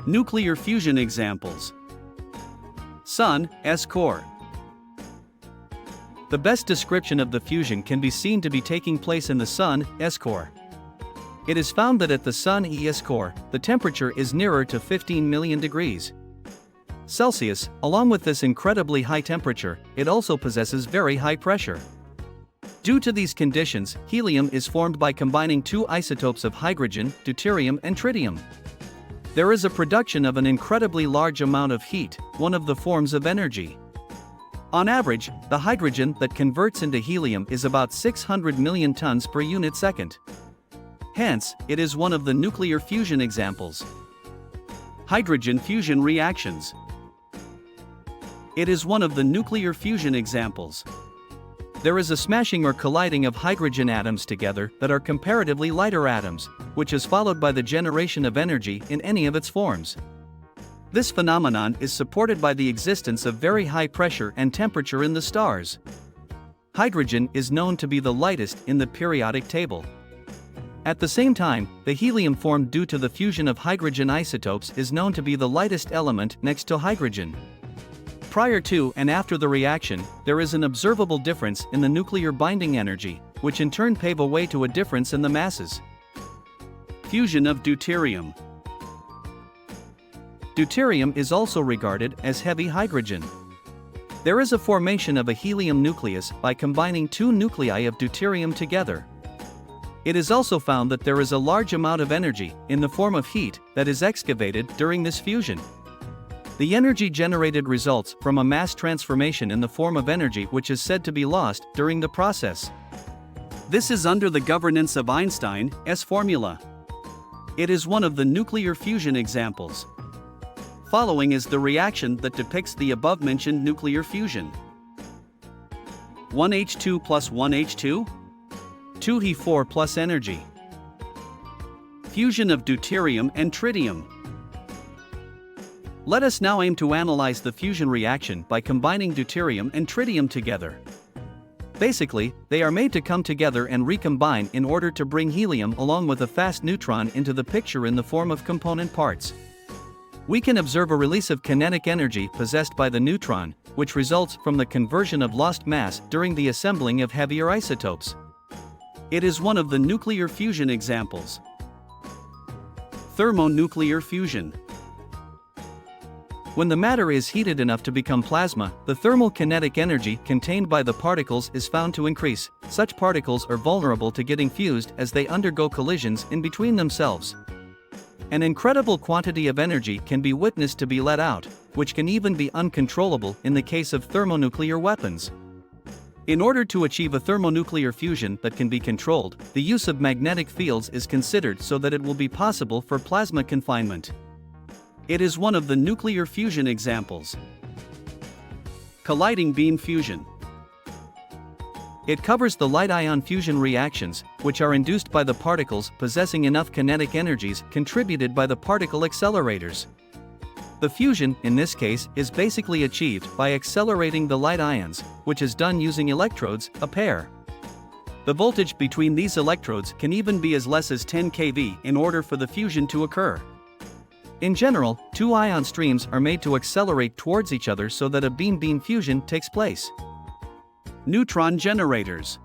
Nuclear fusion examples. Sun, S-core. The best description of the fusion can be seen to be taking place in the Sun, S-core. It is found that at the Sun ES core, the temperature is nearer to 15 million degrees Celsius. Along with this incredibly high temperature, it also possesses very high pressure. Due to these conditions, helium is formed by combining two isotopes of hydrogen, deuterium and tritium. There is a production of an incredibly large amount of heat, one of the forms of energy. On average, the hydrogen that converts into helium is about 600 million tons per unit second. Hence, it is one of the nuclear fusion examples. Hydrogen fusion reactions. It is one of the nuclear fusion examples. There is a smashing or colliding of hydrogen atoms together that are comparatively lighter atoms, which is followed by the generation of energy in any of its forms. This phenomenon is supported by the existence of very high pressure and temperature in the stars. Hydrogen is known to be the lightest in the periodic table. At the same time, the helium formed due to the fusion of hydrogen isotopes is known to be the lightest element next to hydrogen. Prior to and after the reaction, there is an observable difference in the nuclear binding energy, which in turn pave a way to a difference in the masses. Fusion of deuterium. Deuterium is also regarded as heavy hydrogen. There is a formation of a helium nucleus by combining two nuclei of deuterium together. It is also found that there is a large amount of energy, in the form of heat, that is excavated during this fusion. The energy generated results from a mass transformation in the form of energy which is said to be lost during the process. This is under the governance of Einstein's formula. It is one of the nuclear fusion examples. Following is the reaction that depicts the above-mentioned nuclear fusion. 1H2 plus 1H2? 2He4 plus energy. Fusion of deuterium and tritium. Let us now aim to analyze the fusion reaction by combining deuterium and tritium together. Basically, they are made to come together and recombine in order to bring helium along with a fast neutron into the picture in the form of component parts. We can observe a release of kinetic energy possessed by the neutron, which results from the conversion of lost mass during the assembling of heavier isotopes. It is one of the nuclear fusion examples. Thermonuclear fusion. When the matter is heated enough to become plasma, the thermal kinetic energy contained by the particles is found to increase. Such particles are vulnerable to getting fused as they undergo collisions in between themselves. An incredible quantity of energy can be witnessed to be let out, which can even be uncontrollable in the case of thermonuclear weapons. In order to achieve a thermonuclear fusion that can be controlled, the use of magnetic fields is considered so that it will be possible for plasma confinement. It is one of the nuclear fusion examples. Colliding beam fusion. It covers the light-ion fusion reactions, which are induced by the particles possessing enough kinetic energies contributed by the particle accelerators. The fusion, in this case, is basically achieved by accelerating the light ions, which is done using electrodes, a pair. The voltage between these electrodes can even be as less as 10 kV in order for the fusion to occur. In general, two ion streams are made to accelerate towards each other so that a beam-beam fusion takes place. Neutron generators.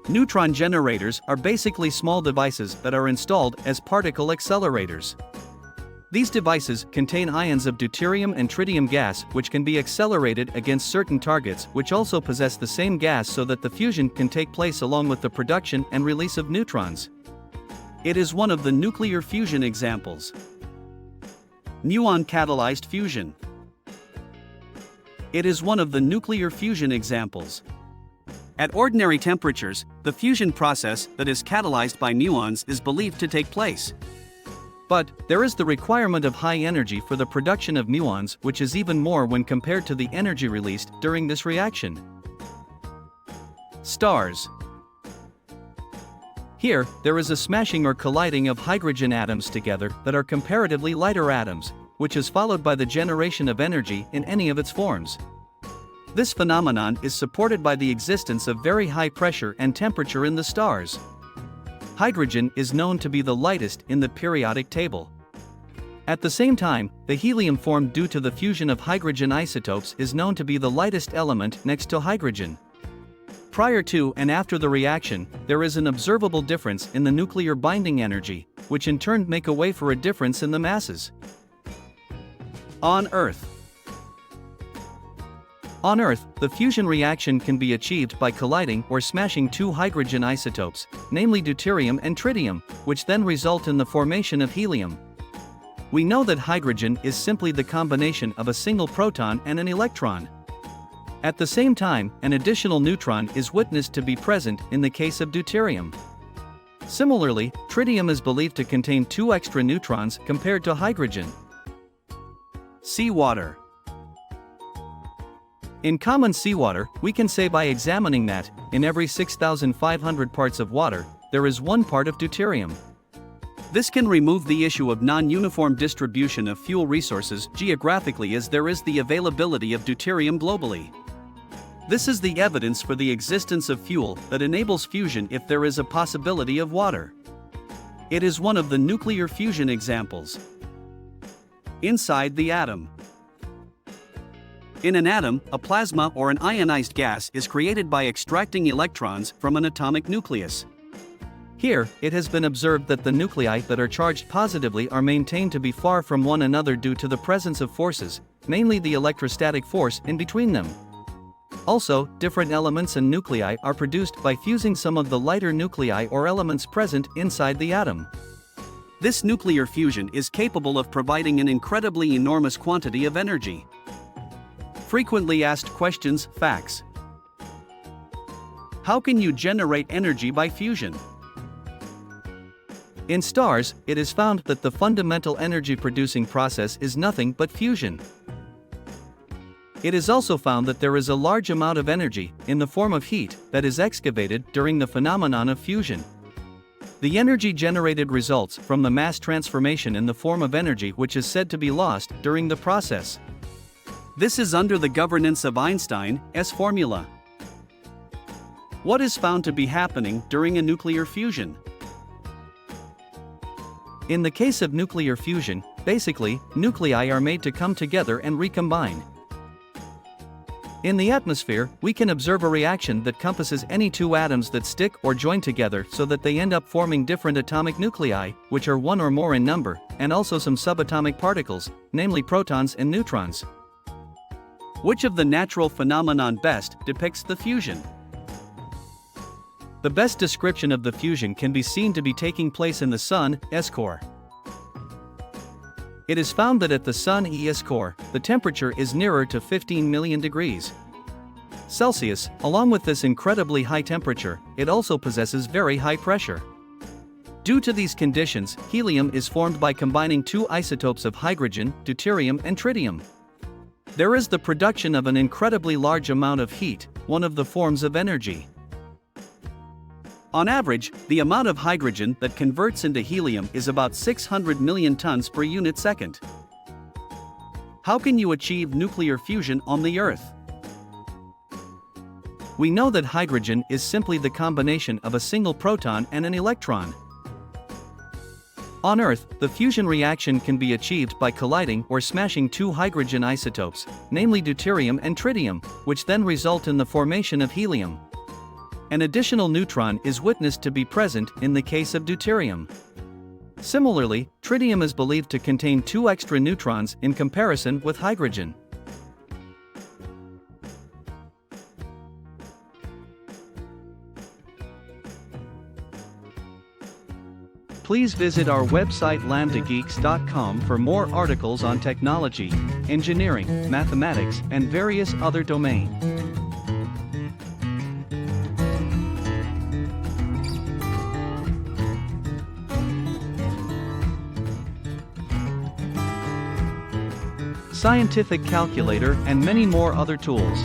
Neutron generators are basically small devices that are installed as particle accelerators. These devices contain ions of deuterium and tritium gas which can be accelerated against certain targets which also possess the same gas so that the fusion can take place along with the production and release of neutrons. It is one of the nuclear fusion examples. Muon-catalyzed fusion. It is one of the nuclear fusion examples. At ordinary temperatures, the fusion process that is catalyzed by muons is believed to take place. But, there is the requirement of high energy for the production of muons, which is even more when compared to the energy released during this reaction. Stars. Here, there is a smashing or colliding of hydrogen atoms together that are comparatively lighter atoms, which is followed by the generation of energy in any of its forms. This phenomenon is supported by the existence of very high pressure and temperature in the stars. Hydrogen is known to be the lightest in the periodic table. At the same time, the helium formed due to the fusion of hydrogen isotopes is known to be the lightest element next to hydrogen. Prior to and after the reaction, there is an observable difference in the nuclear binding energy, which in turn make a way for a difference in the masses. On Earth. On Earth, the fusion reaction can be achieved by colliding or smashing two hydrogen isotopes, namely deuterium and tritium, which then result in the formation of helium. We know that hydrogen is simply the combination of a single proton and an electron. At the same time, an additional neutron is witnessed to be present in the case of deuterium. Similarly, tritium is believed to contain two extra neutrons compared to hydrogen. Seawater. In common seawater, we can say by examining that, in every 6,500 parts of water, there is 1 part of deuterium. This can remove the issue of non-uniform distribution of fuel resources geographically, as there is the availability of deuterium globally. This is the evidence for the existence of fuel that enables fusion if there is a possibility of water. It is one of the nuclear fusion examples. Inside the atom. In an atom, a plasma or an ionized gas is created by extracting electrons from an atomic nucleus. Here, it has been observed that the nuclei that are charged positively are maintained to be far from one another due to the presence of forces, mainly the electrostatic force in between them. Also, different elements and nuclei are produced by fusing some of the lighter nuclei or elements present inside the atom. This nuclear fusion is capable of providing an incredibly enormous quantity of energy. Frequently asked questions, facts. How can you generate energy by fusion? In stars, it is found that the fundamental energy-producing process is nothing but fusion. It is also found that there is a large amount of energy, in the form of heat, that is excavated during the phenomenon of fusion. The energy generated results from the mass transformation in the form of energy which is said to be lost during the process. This is under the governance of Einstein's formula. What is found to be happening during a nuclear fusion? In the case of nuclear fusion, basically, nuclei are made to come together and recombine. In the atmosphere, we can observe a reaction that compasses any two atoms that stick or join together so that they end up forming different atomic nuclei, which are 1 or more in number, and also some subatomic particles, namely protons and neutrons. Which of the natural phenomenon best depicts the fusion? The best description of the fusion can be seen to be taking place in the Sun's core. It is found that at the Sun's core, the temperature is nearer to 15 million degrees Celsius. Along with this incredibly high temperature, it also possesses very high pressure. Due to these conditions, helium is formed by combining two isotopes of hydrogen, deuterium and tritium. There is the production of an incredibly large amount of heat, one of the forms of energy. On average, the amount of hydrogen that converts into helium is about 600 million tons per unit second. How can you achieve nuclear fusion on the Earth? We know that hydrogen is simply the combination of a single proton and an electron. On Earth, the fusion reaction can be achieved by colliding or smashing two hydrogen isotopes, namely deuterium and tritium, which then result in the formation of helium. An additional neutron is witnessed to be present in the case of deuterium. Similarly, tritium is believed to contain two extra neutrons in comparison with hydrogen. Please visit our website lambdageeks.com for more articles on technology, engineering, mathematics, and various other domains. Scientific calculator and many more other tools.